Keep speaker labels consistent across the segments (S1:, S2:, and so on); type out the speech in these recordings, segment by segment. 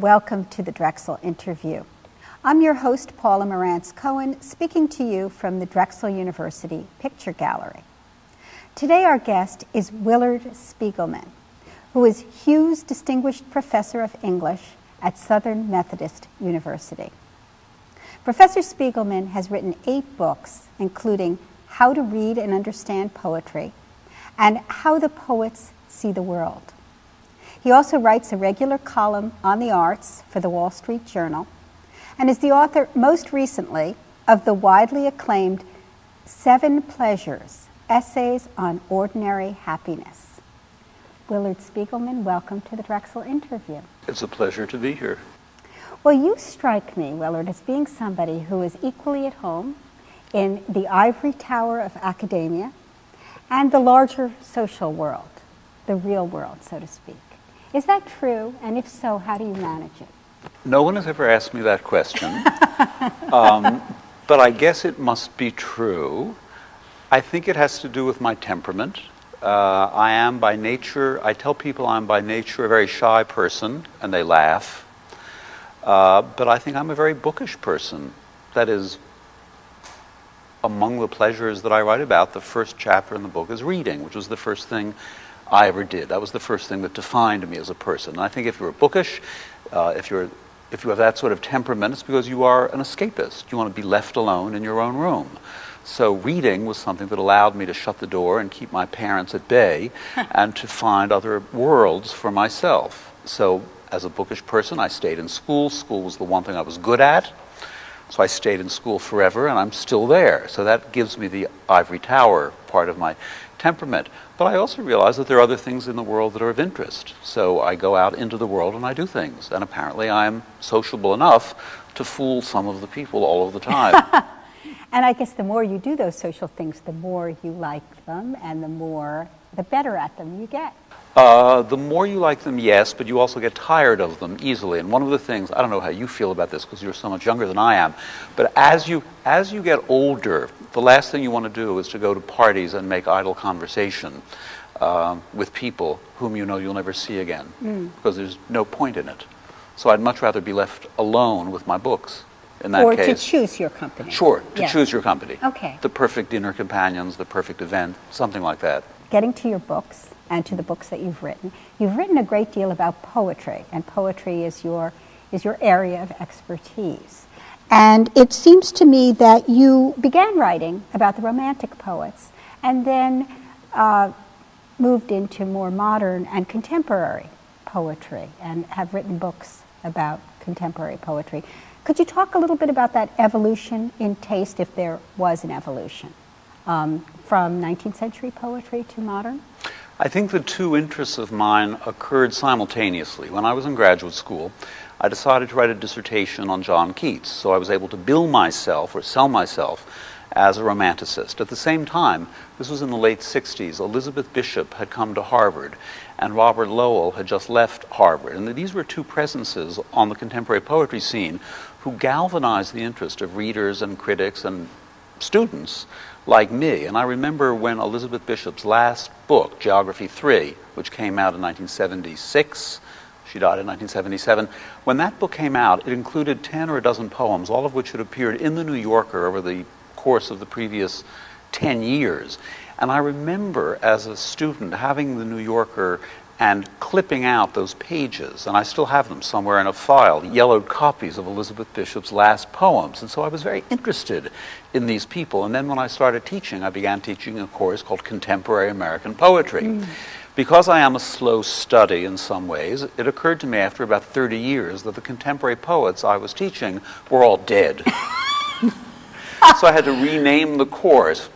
S1: welcome to the Drexel interview. I'm your host, Paula Morantz-Cohen, speaking to you from the Drexel University Picture Gallery. Today our guest is Willard Spiegelman, who is Hughes Distinguished Professor of English at Southern Methodist University. Professor Spiegelman has written 8 books, including How to Read and Understand Poetry and How the Poets See the World. He also writes a regular column on the arts for the Wall Street Journal and is the author, most recently, of the widely acclaimed 7 Pleasures, Essays on Ordinary Happiness. Willard Spiegelman, welcome to the Drexel interview.
S2: It's a pleasure to be here.
S1: Well, you strike me, Willard, as being somebody who is equally at home in the ivory tower of academia and the larger social world, the real world, so to speak. Is that true? And if so, how do you manage it?
S2: No one has ever asked me that question, but I guess it must be true. I think it has to do with my temperament. I am by nature, I tell people I'm by nature a very shy person, and they laugh. But I think I'm a very bookish person. That is, among the pleasures that I write about, the first chapter in the book is reading, which was the first thing I ever did. That was the first thing that defined me as a person. And I think if you're bookish, if you have that sort of temperament, it's because you are an escapist. You want to be left alone in your own room. So reading was something that allowed me to shut the door and keep my parents at bay and to find other worlds for myself. So as a bookish person, I stayed in school. School was the one thing I was good at. So I stayed in school forever, and I'm still there. So that gives me the ivory tower part of my temperament. But I also realize that there are other things in the world that are of interest. So I go out into the world and I do things. And apparently I'm sociable enough to fool some of the people all of the time.
S1: And I guess the more you do those social things, the more you like them, and the better at them you get.
S2: The more you like them, yes, but you also get tired of them easily. And one of the things, I don't know how you feel about this because you're so much younger than I am, but as you get older, the last thing you want to do is to go to parties and make idle conversation with people whom you know you'll never see again, because there's no point in it. So I'd much rather be left alone with my books. In that case,
S1: or to choose your company.
S2: Sure, to choose your company.
S1: Okay.
S2: The perfect dinner companions, the perfect event, something like that.
S1: Getting to your books and to the books that you've written a great deal about poetry, and poetry is your area of expertise. And it seems to me that you began writing about the Romantic poets and then moved into more modern and contemporary poetry and have written books about contemporary poetry. Could you talk a little bit about that evolution in taste, if there was an evolution, from 19th century poetry to modern?
S2: I think the two interests of mine occurred simultaneously. When I was in graduate school, I decided to write a dissertation on John Keats, so I was able to bill myself or sell myself as a romanticist. At the same time, this was in the late 60s, Elizabeth Bishop had come to Harvard, and Robert Lowell had just left Harvard. And these were two presences on the contemporary poetry scene who galvanized the interest of readers and critics and students like me. And I remember when Elizabeth Bishop's last book, Geography 3, which came out in 1976, she died in 1977, when that book came out, it included 10 or a dozen poems, all of which had appeared in the New Yorker over the course of the previous 10 years. And I remember as a student having the New Yorker and clipping out those pages, and I still have them somewhere in a file, yellowed copies of Elizabeth Bishop's last poems. And so I was very interested in these people. And then when I started teaching, I began teaching a course called Contemporary American Poetry. Because I am a slow study in some ways, it occurred to me after about 30 years that the contemporary poets I was teaching were all dead. So I had to rename the course.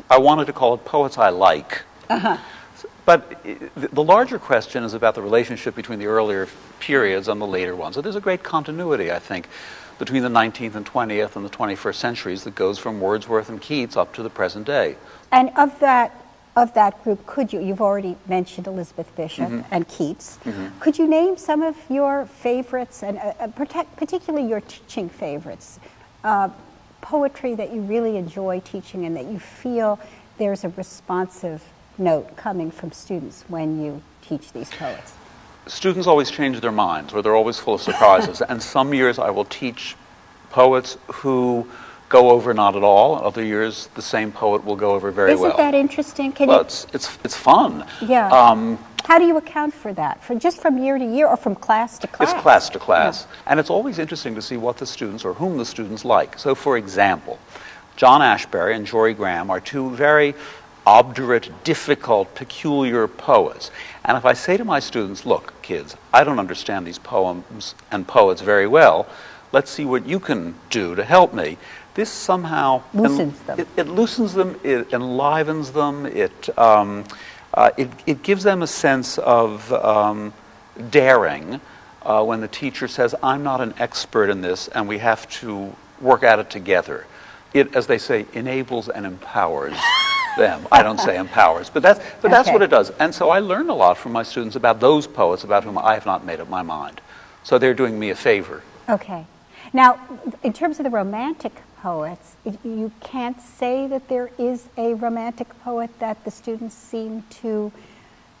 S2: I wanted to call it Poets I Like. But the larger question is about the relationship between the earlier periods and the later ones. So there's a great continuity, I think, between the 19th and 20th and the 21st centuries that goes from Wordsworth and Keats up to the present day.
S1: And of that group, you've already mentioned Elizabeth Bishop and Keats. Could you name some of your favorites, and particularly your teaching favorites, poetry that you really enjoy teaching and that you feel there's a responsive note coming from students when you teach these poets?
S2: students always change their minds, or they're always full of surprises. And some years I will teach poets who go over not at all. Other years, the same poet will go over very well.
S1: Isn't that interesting?
S2: It's fun.
S1: Yeah. How do you account for that? Just from year to year, or from class to class?
S2: It's class to class. Yeah. And it's always interesting to see what the students, or whom the students, like. So, for example, John Ashbery and Jory Graham are two very obdurate, difficult, peculiar poets. And if I say to my students, look, kids, I don't understand these poems and poets very well. Let's see what you can do to help me. This somehow
S1: loosens them.
S2: It loosens them. It enlivens them. It gives them a sense of daring when the teacher says, "I'm not an expert in this, and we have to work at it together." It, as they say, enables and empowers them. I don't say empowers, but that's what it does. And so I learn a lot from my students about those poets about whom I have not made up my mind. So they're doing me a favor.
S1: Okay. Now, in terms of the romantic poets, you can't say that there is a romantic poet that the students seem to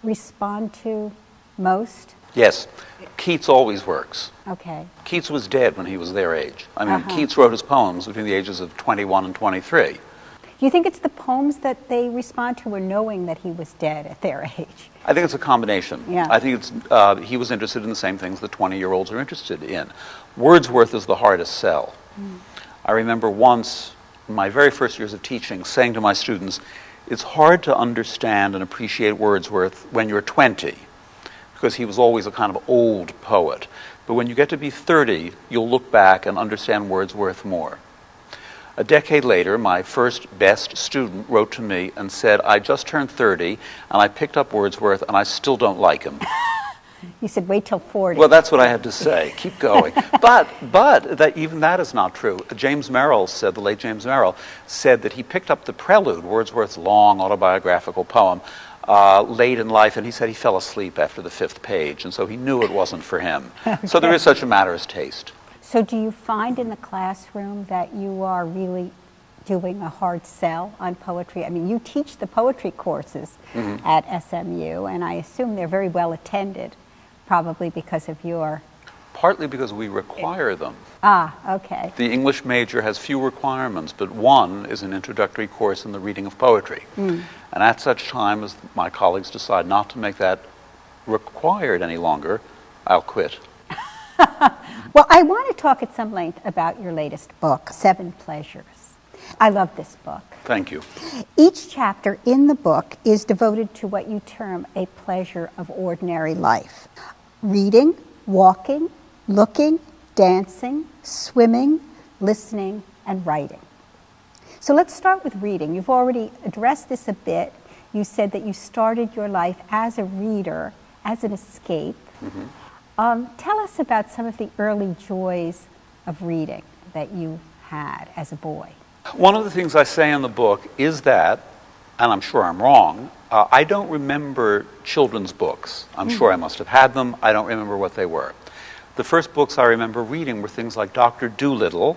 S1: respond to most?
S2: Yes. Keats always works.
S1: Okay.
S2: Keats was dead when he was their age. I mean, Keats wrote his poems between the ages of 21 and 23.
S1: Do you think it's the poems that they respond to, or knowing that he was dead at their age?
S2: I think it's a combination.
S1: Yeah.
S2: I think it's he was interested in the same things that 20-year-olds are interested in. Wordsworth is the hardest sell. I remember once, in my very first years of teaching, saying to my students, it's hard to understand and appreciate Wordsworth when you're 20, because he was always a kind of old poet. But when you get to be 30, you'll look back and understand Wordsworth more. A decade later, my first best student wrote to me and said, I just turned 30, and I picked up Wordsworth, and I still don't like him.
S1: You said, wait till 40.
S2: Well, that's what I had to say. Keep going. But even that is not true. James Merrill said, the late James Merrill, said that he picked up the Prelude, Wordsworth's long autobiographical poem, late in life, and he said he fell asleep after the 5th page, and so he knew it wasn't for him. Okay. So there is such a matter as taste.
S1: So do you find in the classroom that you are really doing a hard sell on poetry? I mean, you teach the poetry courses at SMU, and I assume they're very well attended, probably because of your...
S2: Partly because we require them.
S1: Ah, okay.
S2: The English major has few requirements, but one is an introductory course in the reading of poetry. And at such time as my colleagues decide not to make that required any longer, I'll quit.
S1: Well, I want to talk at some length about your latest book, 7 Pleasures. I love this book.
S2: Thank you.
S1: Each chapter in the book is devoted to what you term a pleasure of ordinary life. Reading, walking, looking, dancing, swimming, listening, and writing. So let's start with reading. You've already addressed this a bit. You said that you started your life as a reader, as an escape. Tell us about some of the early joys of reading that you had as a boy.
S2: One of the things I say in the book is that, and I'm sure I'm wrong, I don't remember children's books. I'm sure I must have had them. I don't remember what they were. The first books I remember reading were things like Dr. Dolittle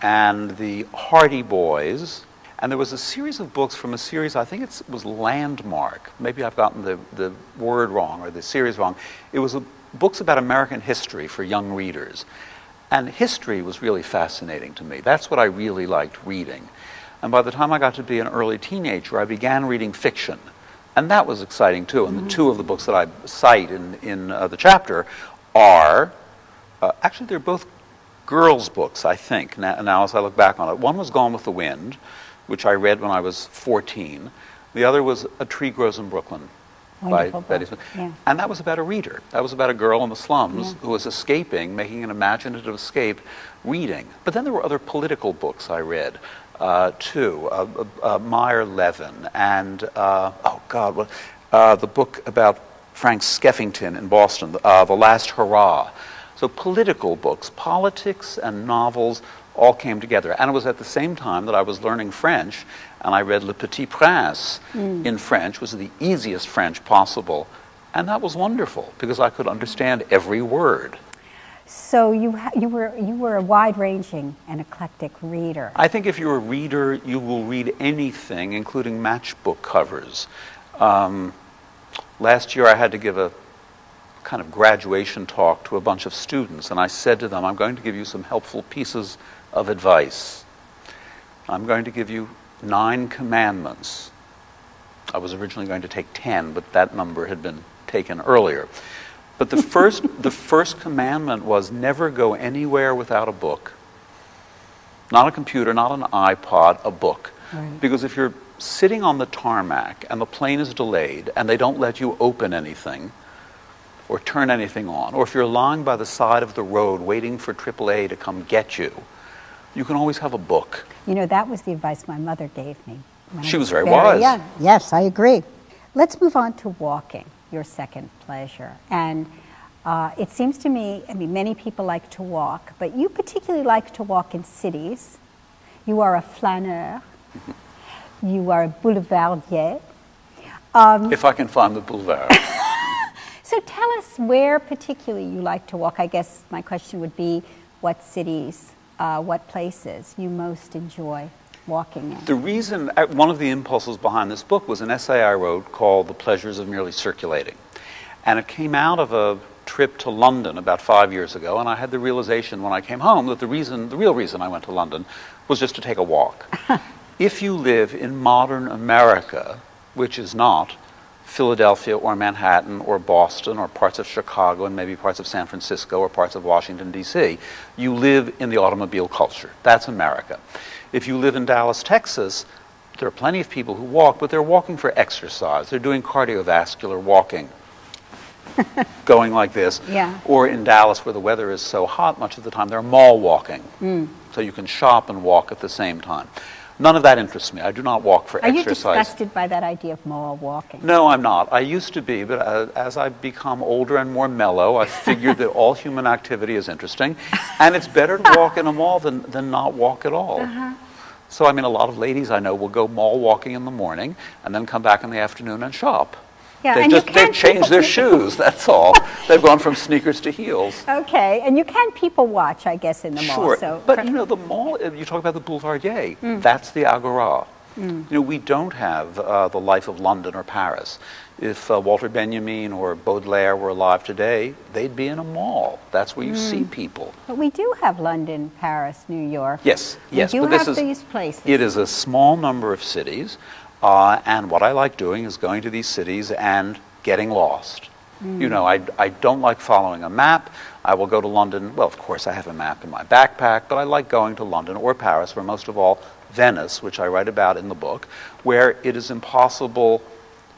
S2: and the Hardy Boys. And there was a series of books from a series, I think it was Landmark. Maybe I've gotten the word wrong or the series wrong. It was books about American history for young readers. And history was really fascinating to me. That's what I really liked reading. And by the time I got to be an early teenager, I began reading fiction. And that was exciting too. And the two of the books that I cite in the chapter are, actually they're both girls' books, I think, now as I look back on it. One was Gone with the Wind, which I read when I was 14. The other was A Tree Grows in Brooklyn.
S1: Wonderful
S2: By Betty
S1: book.
S2: Smith.
S1: Yeah.
S2: And that was about a reader. That was about a girl in the slums who was escaping, making an imaginative escape, reading. But then there were other political books I read, too. Meyer Levin and, the book about Frank Skeffington in Boston, The Last Hurrah. So political books, politics and novels all came together. And it was at the same time that I was learning French, and I read Le Petit Prince in French, was the easiest French possible. And that was wonderful, because I could understand every word.
S1: So you were a wide-ranging and eclectic reader.
S2: I think if you're a reader, you will read anything, including matchbook covers. Last year I had to give a kind of graduation talk to a bunch of students, and I said to them, I'm going to give you some helpful pieces of advice. I'm going to give you 9 commandments. I was originally going to take 10, but that number had been taken earlier. But the first commandment was never go anywhere without a book. Not a computer, not an iPod, a book.
S1: Right.
S2: Because if you're sitting on the tarmac and the plane is delayed and they don't let you open anything or turn anything on, or if you're lying by the side of the road waiting for AAA to come get you, you can always have a book.
S1: You know, that was the advice my mother gave me.
S2: She was very wise.
S1: Young. Yes, I agree. Let's move on to walking, your second pleasure. And it seems to me, I mean, many people like to walk, but you particularly like to walk in cities. You are a flaneur. You are a boulevardier.
S2: If I can find the boulevard.
S1: So tell us where particularly you like to walk. I guess my question would be what cities, what places you most enjoy walking in.
S2: The reason, one of the impulses behind this book was an essay I wrote called The Pleasures of Merely Circulating. And it came out of a trip to London about 5 years ago, and I had the realization when I came home that the real reason I went to London was just to take a walk. If you live in modern America, which is not Philadelphia or Manhattan or Boston or parts of Chicago and maybe parts of San Francisco or parts of Washington, D.C., you live in the automobile culture. That's America. If you live in Dallas, Texas, there are plenty of people who walk, but they're walking for exercise. They're doing cardiovascular walking, going like this.
S1: Yeah.
S2: Or in Dallas, where the weather is so hot much of the time, they're mall walking. So you can shop and walk at the same time. None of that interests me. I do not walk for exercise.
S1: Are you disgusted by that idea of mall walking?
S2: No, I'm not. I used to be, but as I've become older and more mellow, I figured that all human activity is interesting, and it's better to walk in a mall than not walk at all. So, I mean, a lot of ladies I know will go mall walking in the morning and then come back in the afternoon and shop.
S1: Yeah,
S2: They've changed their shoes, that's all. They've gone from sneakers to heels.
S1: Okay, and you can people watch, I guess, in the mall.
S2: Sure,
S1: So
S2: but you know, the mall, you talk about the Boulevardier, that's the Agora. You know, we don't have the life of London or Paris. If Walter Benjamin or Baudelaire were alive today, they'd be in a mall. That's where you see people.
S1: But we do have London, Paris, New York.
S2: Yes, yes.
S1: We do
S2: but
S1: have these places.
S2: It is a small number of cities, and what I like doing is going to these cities and getting lost. You know, I don't like following a map. I will go to London. Well, of course, I have a map in my backpack, but I like going to London or Paris, or most of all, Venice, which I write about in the book, where it is impossible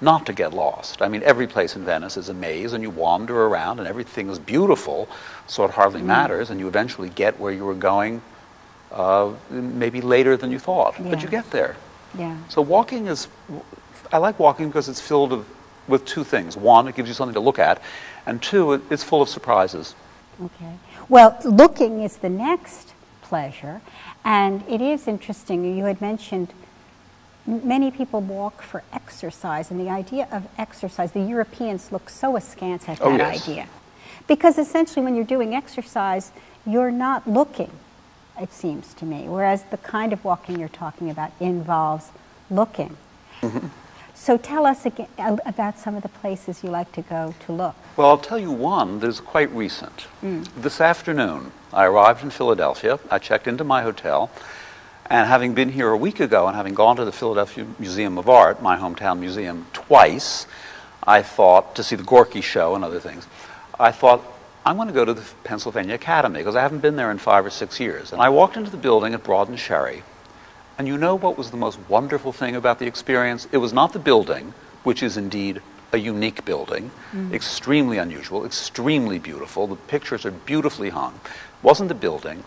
S2: not to get lost. I mean, every place in Venice is a maze, and you wander around, and everything is beautiful, so it hardly matters, and you eventually get where you were going maybe later than you thought, but you get there.
S1: Yeah.
S2: So walking I like walking because it's filled with two things. One, it gives you something to look at, and two, it's full of surprises.
S1: Okay. Well, looking is the next pleasure, and it is interesting. You had mentioned many people walk for exercise, and the idea of exercise, the Europeans look so askance at that idea. Because essentially when you're doing exercise, you're not looking, it seems to me, whereas the kind of walking you're talking about involves looking. So tell us again about some of the places you like to go to look.
S2: Well, I'll tell you one that is quite recent. This afternoon, I arrived in Philadelphia. I checked into my hotel, and having been here a week ago and having gone to the Philadelphia Museum of Art, my hometown museum, twice, I thought, to see the Gorky show and other things, I thought, I'm going to go to the Pennsylvania Academy, because I haven't been there in 5 or 6 years. And I walked into the building at Broad and Sherry, and you know what was the most wonderful thing about the experience? It was not the building, which is indeed a unique building, extremely unusual, extremely beautiful. The pictures are beautifully hung. It wasn't the building.